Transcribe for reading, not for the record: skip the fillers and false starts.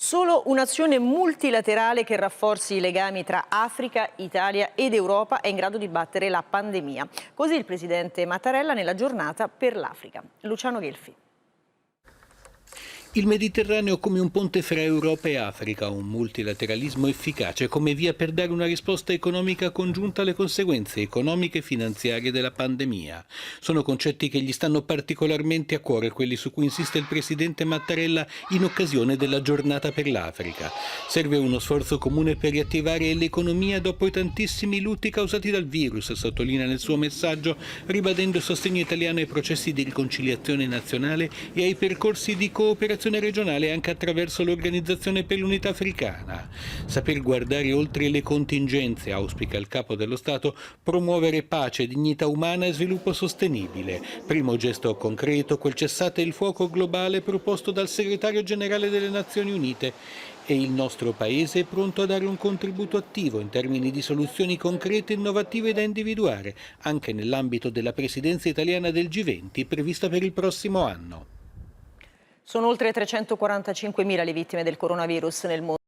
Solo un'azione multilaterale che rafforzi i legami tra Africa, Italia ed Europa è in grado di battere la pandemia. Così il presidente Mattarella nella giornata per l'Africa. Luciano Gelfi. Il Mediterraneo come un ponte fra Europa e Africa, un multilateralismo efficace come via per dare una risposta economica congiunta alle conseguenze economiche e finanziarie della pandemia. Sono concetti che gli stanno particolarmente a cuore, quelli su cui insiste il presidente Mattarella in occasione della giornata per l'Africa. Serve uno sforzo comune per riattivare l'economia dopo i tantissimi lutti causati dal virus, sottolinea nel suo messaggio, ribadendo il sostegno italiano ai processi di riconciliazione nazionale e ai percorsi di cooperazione regionale anche attraverso l'Organizzazione per l'Unità Africana. Saper guardare oltre le contingenze, auspica il capo dello Stato, promuovere pace, dignità umana e sviluppo sostenibile. Primo gesto concreto, quel cessate il fuoco globale proposto dal segretario generale delle Nazioni Unite. E il nostro Paese è pronto a dare un contributo attivo in termini di soluzioni concrete e innovative da individuare, anche nell'ambito della presidenza italiana del G20 prevista per il prossimo anno. Sono oltre 345.000 le vittime del coronavirus nel mondo.